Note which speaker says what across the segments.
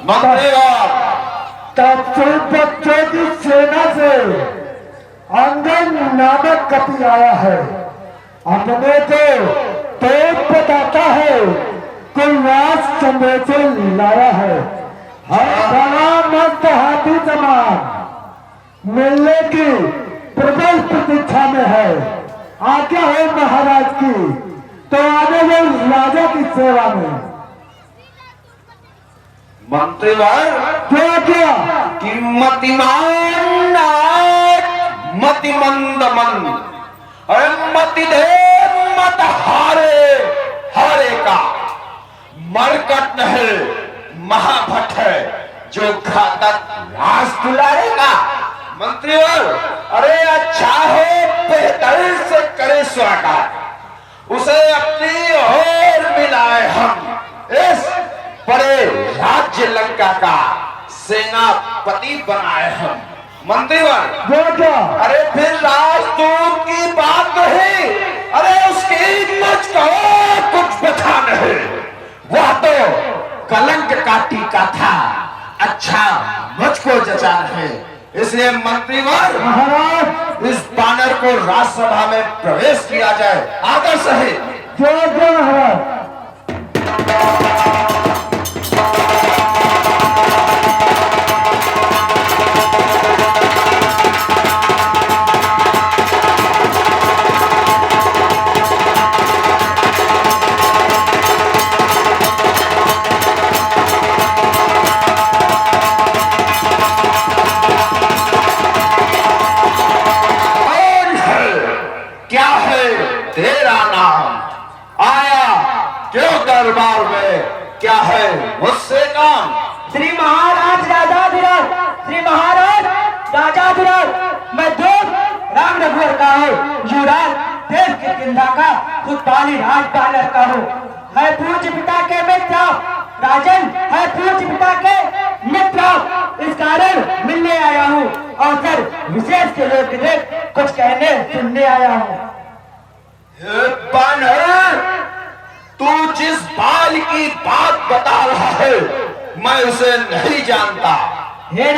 Speaker 1: मंत्रीगण
Speaker 2: तब बच्चों की सेना से अंगन नामक कपि आया है। अपने को पेट बताता है, कोई राज चंदेसे लाया है। हर बड़ा मस्त हाथी समान मिलने की प्रबल प्रतीक्षा में है। आज्ञा है महाराज की तो आने वो राजा की सेवा में।
Speaker 1: मंत्रीगण
Speaker 2: क्या क्या
Speaker 1: कि मतिमान मतिमंद मन, अरे मति दे मत हारे हारे का मरकट नहीं महाभट है जो घातक रास दिलाएगा। मंत्रीगण अरे अच्छा हो बेहतर से करे स्वागत, उसे अपनी ओर मिलाए हम इस बड़े राज्य लंका का सेनापति बनाए हम। मंत्रीगण अरे फिर राजदूत की बात नहीं, अरे उसकी मुझको कुछ पता नहीं, वह तो कलंक का टीका था, अच्छा मुझको जचा है। इसलिए मंत्रीगण
Speaker 2: महाराज
Speaker 1: इस बानर को राज्यसभा में प्रवेश किया जाए आदर सहित।
Speaker 2: महाराज
Speaker 1: दरबार में क्या है मुझसे काम?
Speaker 3: श्री महाराज राजाधिराज, श्री महाराज राजाधिराज, मैं दूत राम रघुवर का हूँ, युवराज देश के किंधा का खुदपाली राज बानर का हूँ। है पूज्य पिता के मित्र राजन, है पूज्य पिता के मित्र, इस कारण मिलने आया हूँ। अवसर विशेष के लोग कुछ कहने सुनने आया हूँ।
Speaker 1: तू जिस बाल की बात बता रहा है मैं उसे नहीं जानता।
Speaker 3: हे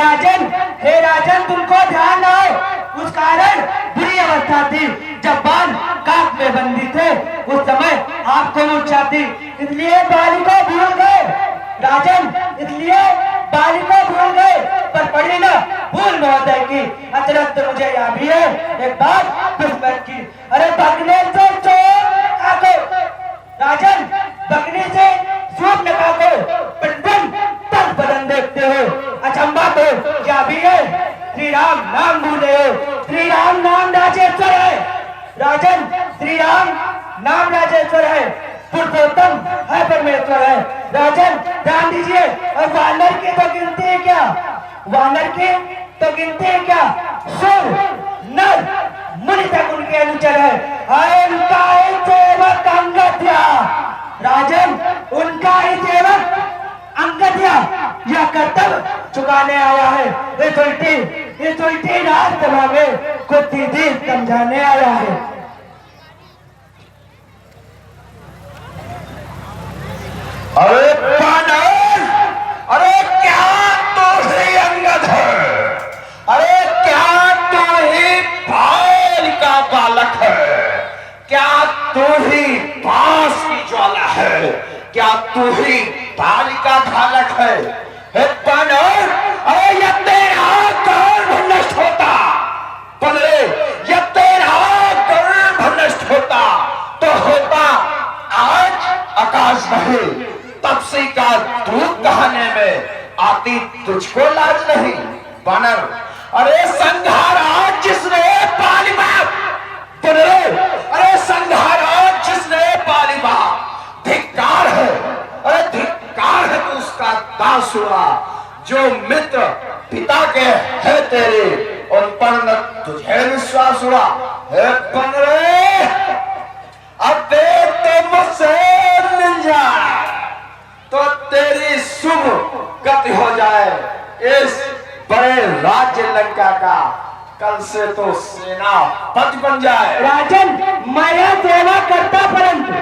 Speaker 3: राजन तुमको ध्यान है, उस कारण बुरी अवस्था थी जब बाल काक में बंदी थे, उस समय आपको मूर्छा थी, इसलिए बाली को भूल गए राजन, इसलिए बाली को भूल गए। पर पड़ी ना भूल महोदय की, अतिरिक्त मुझे याद भी है एक बात दुश्मन की। अरे बगने से चोर आको राजन, बकरी से सूप निकालो, पिंडन तक बदन देखते हो, अचंबा तो क्या भी है। श्री राम नाम भूले हो, श्री राम नाम राजेश्वर है राजन, श्री राम नाम राजेश्वर है, पुरुषोत्तम है परमेश्वर है राजन, ध्यान दीजिए। और वानर की तो गिनती है क्या, वानर की तो गिनती है क्या, सुर नर मुनि तक उनके अनुचर है। उनका ही सेवक अंगद्या राजन, उनका ही सेवक अंगद्या यह कर्तव्य चुकाने आया है। इस उल्टी राजसभा में कुछ सीधी समझाने आया है।
Speaker 1: अरे बानर, अरे क्या तो ही अंगद है, अरे क्या तो ही बाल का बालक है, क्या तू ही बांस की ज्वाला है, क्या तू ही बाल का घालक है। हे बानर, अरे यह तेरा गर्भ नष्ट होता, बदले यह तेरा गर्भ नष्ट होता तो होता आज आकाश नहीं, तपसी का दूध कहाने में आती तुझको लाज नहीं। बानर, अरे संघारा जिसने पाली बाप, अरे संघारा जिसने पाली बाप, धिक्कार है, अरे धिक्कार है तू उसका दास हुआ, जो मित्र पिता के है तेरे उन पर न तुझे विश्वास हुआ। हे पंगरे, अब देख तो मुझसे मिल जाए तो तेरी शुभ गति हो जाए इस बड़े राज्य लंका का, कल से तो सेना पद बन जाए।
Speaker 3: राजन माया सेवा करता परंतु,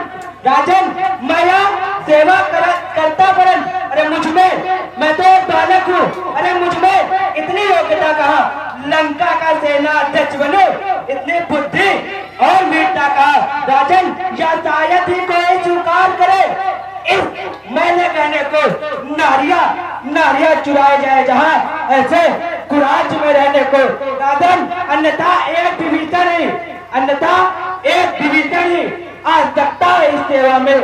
Speaker 3: राजन माया सेवा करता परंतु, अरे को नारिया चुराए जाए जहाँ, ऐसे कुराज में रहने को राजन, अन्यथा एक विभीषण ही आज तकता है इस सेवा में।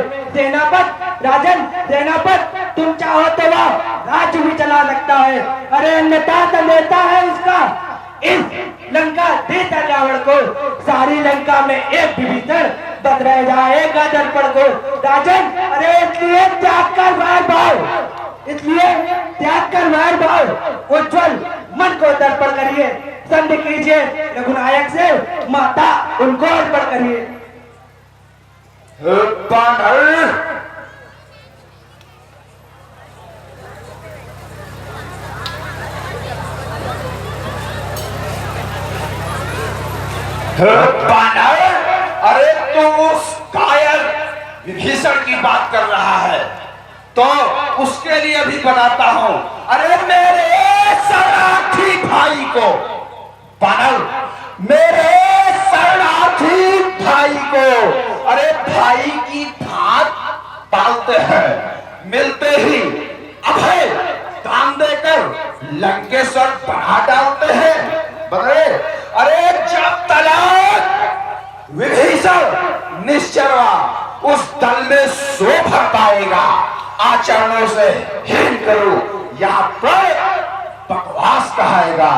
Speaker 3: सेनापत तुम चाहो तो वह राज्य भी चला सकता है, अरे अन्यथा तो लेता है इसका इस लंका देता रावण को। सारी लंका में एक विभीषण बच रह जाएगा दर्पण को। राजन, अरे इसलिए त्याग कर वैर भाव उज्जवल मन को दर्पण करिए, संधि कीजिए रघुनायक से, माता उनको अर्पण करिए।
Speaker 1: बानर, अरे तू उस कायर विभीषण की बात कर रहा है तो उसके लिए भी बनाता हूं। अरे मेरे शरणार्थी भाई को, बानर, मेरे शरणार्थी भाई को, अरे भाई की भात पालते हैं, मिलते ही अभय दान देकर लंकेश्वर बना डालते हैं। बदले, अरे जब तलाक विभीषण निश्चरवा उस दल में शोभा पाएगा, आचरणों से हीन करो या पर बकवास कहाएगा।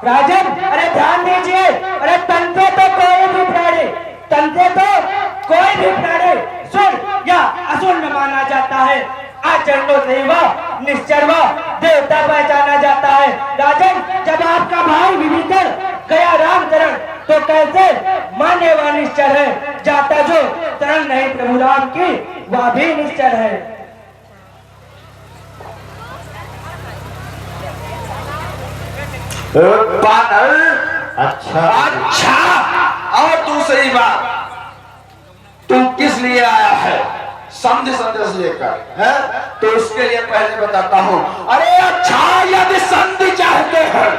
Speaker 3: राजन, अरे ध्यान दीजिए, अरे तंते तो कोई भी प्राणी सुर या असुर न माना जाता है, आचरणों से वह निश्चर देवता पहचाना जाता है। राजन, जब आपका भाई विभीषण गया राम चरण तो कैसे माने वह निश्चर है, जाता जो चरण नहीं प्रभु राम की वह भी निश्चर है।
Speaker 1: बानर, अच्छा, और दूसरी बात, तू किस लिए आया है? समझ संदेश लेकर है तो उसके लिए पहले बताता हूं। अरे अच्छा, यदि संधि चाहते हैं,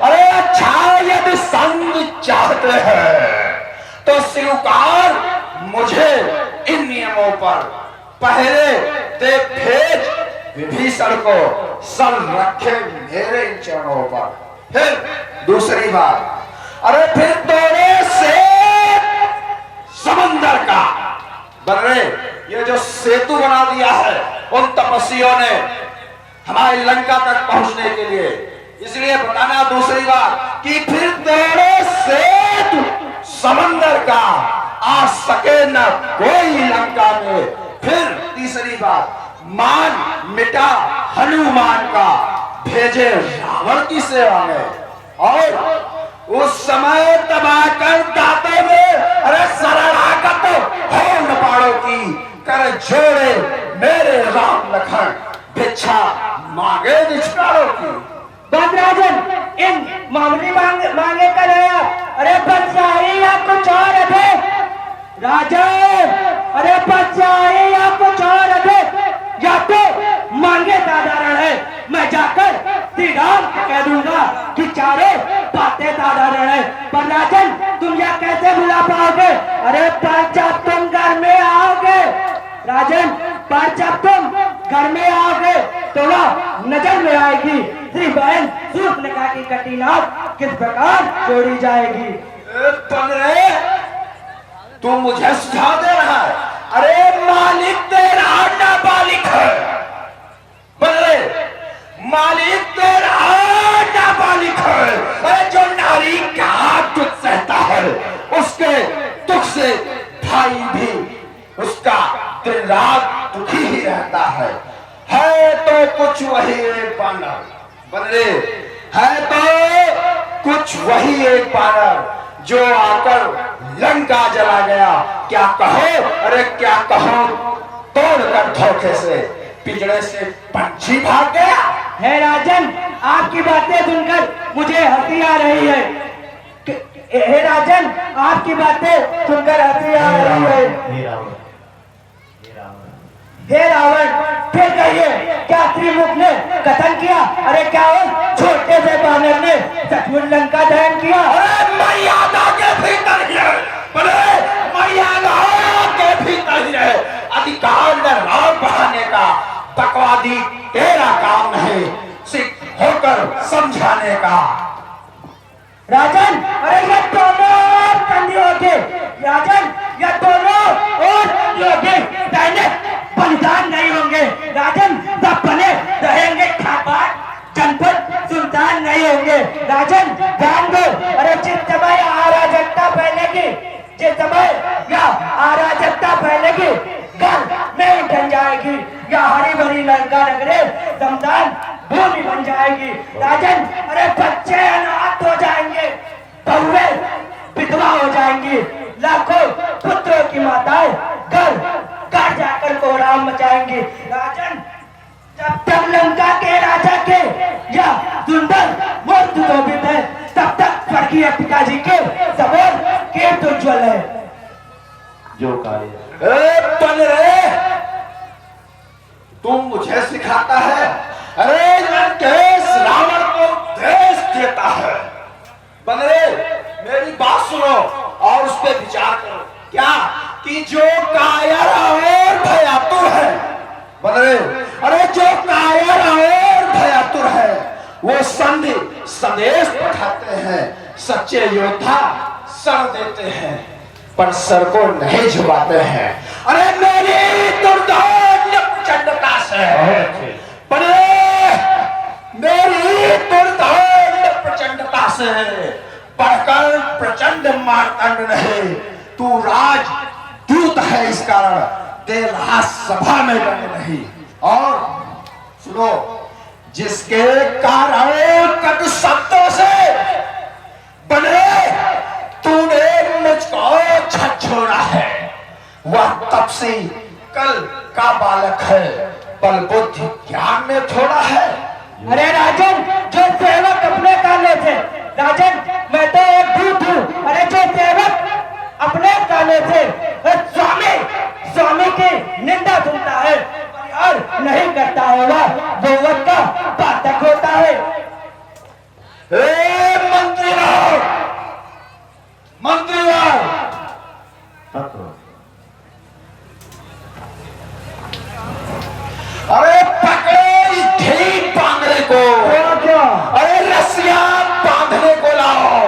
Speaker 1: अरे अच्छा यदि संधि चाहते हैं तो स्वीकार मुझे इन नियमों पर पहले ते भेज विभीषण को सल रखे मेरे इन चरणों पर। फिर दूसरी बात, अरे फिर तोड़े से समंदर का बर्रे, ये जो सेतु बना दिया है उन तपस्वियों ने हमारी लंका तक पहुंचने के लिए, इसलिए बताना दूसरी बात कि फिर तोड़े सेतु समंदर का आ सके न कोई लंका में। फिर तीसरी बात, मान मिटा हनुमान का भेजे रावण की सेवा में, और उस समय तबाह कर दाते में, अरे शरणागत हो न पाड़ो की कर जोड़े मेरे राम लखन भिक्षा मांगे निष्कारों की।
Speaker 3: राजन, इन मामूली मांगे कर आया, अरे बच जाए या कुछ और है राजन, अरे बच जाए या कुछ और है, या तो मांगे साधारण है, मैं जाकर श्री राम को कह दूंगा कि चारों बातें साधारण है। पर राजन, तुम यह कैसे भुला पाओगे? अरे पर जब तुम घर में आओगे राजन, पर जब तुम घर में आओगे तो वह नजर में आएगी श्री बहन शूर्पणखा की कटी नाक किस प्रकार जोड़ी जाएगी।
Speaker 1: तू मुझे सुझाव दे रहा है? अरे मालिक तेरा नाबालिग है, बदले मालिक तेरा नाबालिग है। अरे जो नारी का दुख सहता है उसके दुख से भाई भी उसका दिन रात दुखी ही रहता है तो कुछ वही एक बानर, बदले है तो कुछ वही एक बानर जो आकर लंका जला गया। क्या कहो, अरे क्या कहो, तोड़कर धोखे से पिंजरे से पंछी भाग गया
Speaker 3: है। राजन, आपकी बातें सुनकर मुझे हंसी आ रही है। हे राजन, आपकी बातें सुनकर हंसी आ रही है। हे रावण, फिर कहिए क्या त्रिमुख ने कथन किया? अरे क्या छोटे से बानर ने सचमुच लंका दहन किया?
Speaker 1: अरे मर्यादा के भीतर ही है, मर्यादा के भीतर ही है। अधिकार न राम बढ़ाने का बकवादी तेरा काम नहीं, सिर्फ होकर समझाने का।
Speaker 3: राजन, अरे ये दोनों बंदियों के, राजन ये दोनों और बंदियों के दैनिक बलिदान नहीं होंगे। राजन सब बने रहेंगे खाबाद जनपद सुल्तान नहीं होंगे। राजन ध्यान दो, अरे जिस समय अराजकता फैलेगी, जिस समय या अराजकता फैलेगी, घर में ढल जाएगी, या हरी भरी लंका नगरे समदान भूमि बन जाएगी। राजन, अरे बच्चे अनाथ हो जाएंगे, बहुए विधवा हो जाएंगी, लाखों पुत्रों की माताएं घर घर जाकर कोहराम मचाएंगी। राजन, जब तक लंका के राजा के या सुंदर मूर्त शोभित है, तब तक स्वर्गीय पिताजी के सबोर कीर्ति उज्ज्वल है।
Speaker 1: जो कार्य बन रहे तू मुझे सिखाता है। अरे लंकेश रावण को देश देता है। बन रहे मेरी बात सुनो और उस पर विचार करो। क्या कि जो कायर और भयातुर है, बन रहे, अरे जो कायर और भयातुर है वो संदेश पठाते हैं, सच्चे योद्धा सर देते हैं पर सर को नहीं झुकाते हैं। अरे मेरी दुर्दांत प्रचंडता से, मेरी दुर्दांत प्रचंडता से बढ़कर प्रचंड मार्तंड नहीं, तू राजदूत है, इस कारण दे रहा सभा में बने नहीं। और सुनो, जिसके कारण कटु शब्दों से बने तूने मुझको झकझोरा है, वह तब से कल का बालक है, बल बुद्धि ज्ञान में थोड़ा है।
Speaker 3: अरे राजन, जो सेवक अपने काले थे, राजन मैं तो एक दूत हूँ। अरे जो सेवक अपने काले थे स्वामी की निंदा सुनता है और नहीं करता है, वह गोवत का पातक होता है।
Speaker 1: मंत्रीवार अरे पकड़ो इस ढीठ बांधने को,
Speaker 2: क्या
Speaker 1: अरे रस्सियां बांधने को लाओ।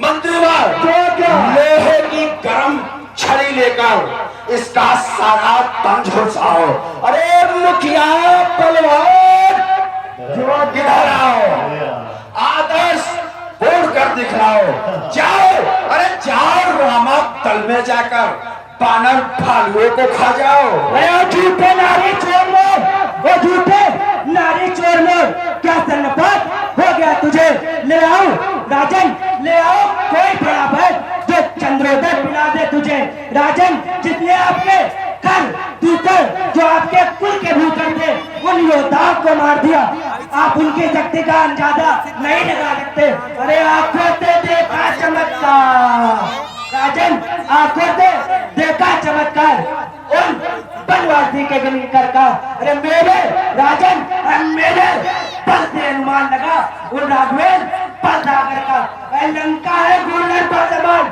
Speaker 1: मंत्रीवार लोहे की गरम छड़ी लेकर इसका सारा तन झुलसाओ। अरे मुखिया पलवान इधर आओ, आदर्श बोल कर दिखलाओ। जाओ, अरे जाओ रामा तल में जाकर बानर भालुओं को खा जाओ।
Speaker 3: अरे झूठे नारी चोर लोग, वो झूठे नारी चोर लोग, क्या सन्नपात हो गया तुझे? ले आओ राजन, ले आओ कोई बड़ा भैंस जो चंद्रोदय पिला दे तुझे। राजन, जितने आपके कर दूतर जो आपके कुल के भूतर थे, उन योद्धाओं को मार दिया। आप उनकी शक्ति का अंदाजा नहीं लगा सकते। अरे आंखों से देखा चमत्कार, राजन आंखों से देखा चमत्कार उन बनवासी के गणिकर का। अरे मेरे राजन, मेरे बल से अनुमान लगा उन राघवेन पलसागर का। लंका है गूलर बर्धमान,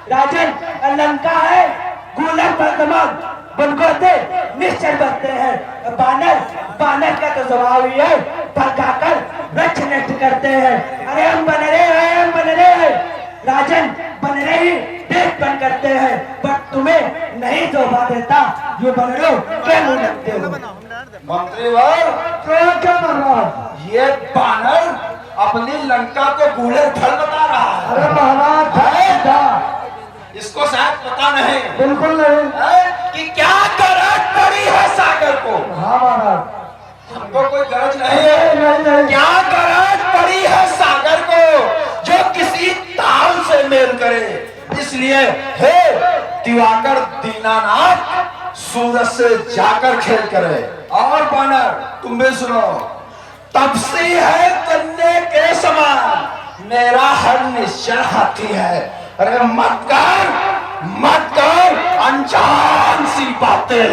Speaker 3: राजन लंका है गूलर बर्धमान, बनगोते निश्चल बसते हैं। बानर का तो स्वभाव ही है, भड़काकर वृक्ष नष्ट करते हैं। अरे हम बन रहे हैं राजन, बन रहे ही देश बन करते हैं, बट तुम्हें नहीं शोभा देता जो बन रहे हो, क्या मुंह लगते हो।
Speaker 1: मंत्रीवर
Speaker 2: क्या कर रहा है?
Speaker 1: ये बानर अपनी लंका को गूलर फल बता रहा है।
Speaker 2: अरे महाराज,
Speaker 1: इसको शायद पता नहीं
Speaker 2: बिल्कुल नहीं
Speaker 1: है कि क्या गरज पड़ी है सागर को।
Speaker 2: हाँ महाराज,
Speaker 1: हमको कोई गरज नहीं है।
Speaker 2: नहीं।
Speaker 1: क्या गरज पड़ी है सागर को जो किसी ताल से मेल करे। इसलिए हे दिवाकर दीनानाथ, सूरज से जाकर खेल करे। और बानर तुम भी सुनो, तपसी है कन्या के समान, मेरा हर निश्चय हाथी है। अरे मत कर अनजान सी बातें,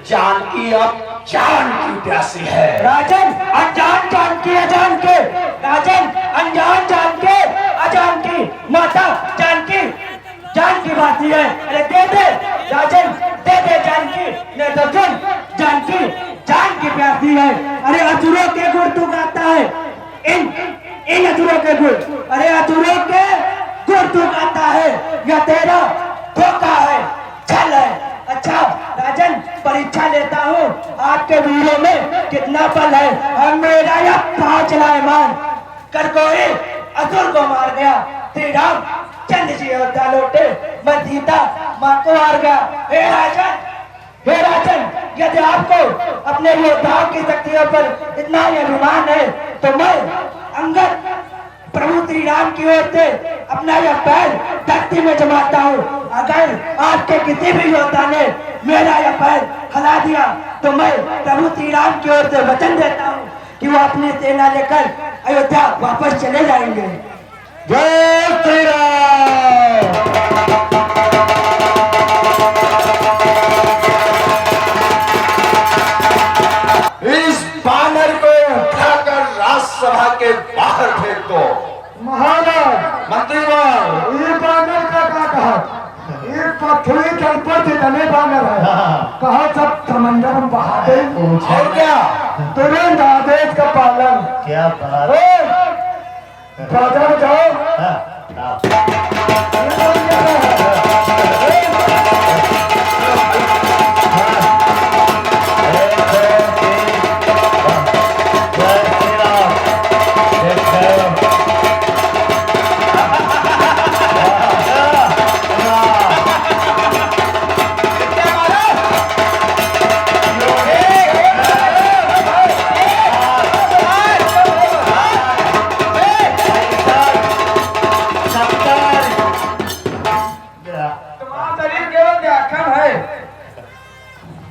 Speaker 1: जानकी अब जान की प्यासी है।
Speaker 3: राजन अनजान जान के अजान के, राजन अनजान जान के अजान की, माता जानकी जान की बाती है। अरे दे दे राजन, दे दे जानकी, नहीं तो सुन जानकी जान की दी है। अरे असुरों के गुण तू गाता है, इन असुरों के गुण, अरे असुरों के गुण तू गाता है, यह तेरा धोखा है, छल है। अच्छा राजन, परीक्षा लेता हूँ आपके वीरों में कितना बल है। और मेरा यह 5 लायमान कर कोई असुर को मार गया, श्री राम चंद्र जी अयोध्या लौटे, मैं सीता मां को हार गया। हे राजन, यदि आपको अपने योद्धाओं की शक्तियों पर इतना ही अभिमान है तो मैं अंगद प्रभु श्री राम की ओर से अपना यह पैर धरती में जमाता हूँ। अगर आपके किसी भी योद्धा ने मेरा यह पैर हिला दिया तो मैं प्रभु श्री राम की ओर से वचन देता हूँ कि वो अपनी सेना लेकर अयोध्या वापस चले जाएंगे।
Speaker 2: जय श्री राम।
Speaker 1: इस बानर को उठाकर राज्यसभा के बाहर फेंक दो।
Speaker 2: महाराज
Speaker 1: मंत्रीगण,
Speaker 2: ये बानर का क्या कहा, ये पृथ्वी तल पर जितने बानर है कहा सब समंदर में बहा दे।
Speaker 1: और क्या
Speaker 2: तुरंत आदेश का पालन।
Speaker 4: क्या बात
Speaker 2: राजा जाओ।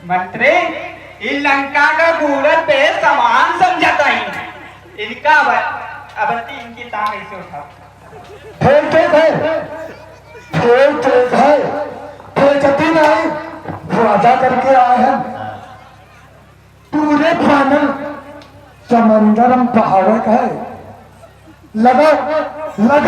Speaker 3: मंत्री, इन लंका का गूढ़ पे समान समझता ही इनका अवंती इनकी टांग ऐसे उठा
Speaker 2: फेंकते है बेइज्जती नहीं, वादा करके आए हैं पूरे बानर समंदर में पहाड़ों का है। लगो
Speaker 4: मिल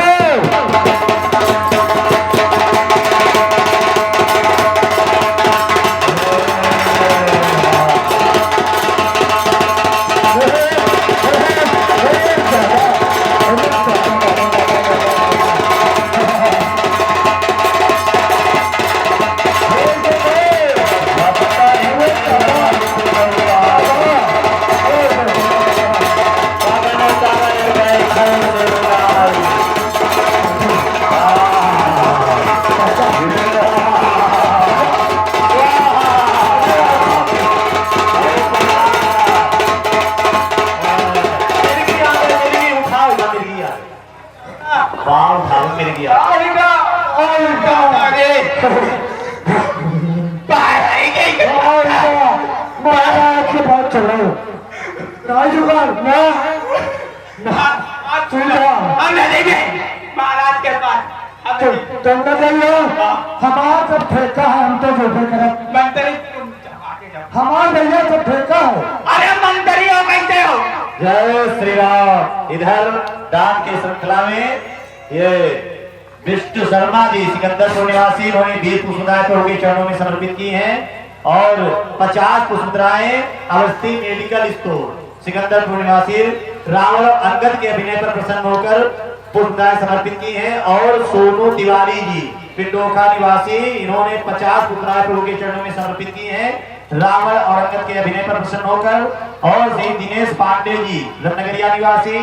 Speaker 4: गया।
Speaker 2: महाराज के पास चलो राजूगर
Speaker 3: महाराज के पास
Speaker 2: तुम न जाइयो, हमारा सब ठेका है, हम तो जो भी करें।
Speaker 3: मंत्री
Speaker 2: हमारा भैया सब ठेका है।
Speaker 3: अरे मंत्री हो कैसे हो?
Speaker 4: जय श्री राम। इधर दान की श्रृंखला में ये विष्णु शर्मा जी सिकंदरपुर निवासी उन्होंने 20 पुष्पमुद्राएं प्रभु के चरणों में समर्पित की हैं और 50 पुष्पमुद्राएं अवस्थी मेडिकल स्टोर सिकंदरपुर निवासी रावण अंगद के अभिनय पर प्रसन्न होकर पुष्पमुद्राएं समर्पित की हैं और सोनू तिवारी जी पिंडोखा निवासी इन्होंने 50 पुष्पमुद्राएं प्रभु के चरणों में समर्पित की हैं रावण और अंगद के अभिनय पर प्रसन्न होकर और श्री दिनेश पांडे जी रत्नगरिया निवासी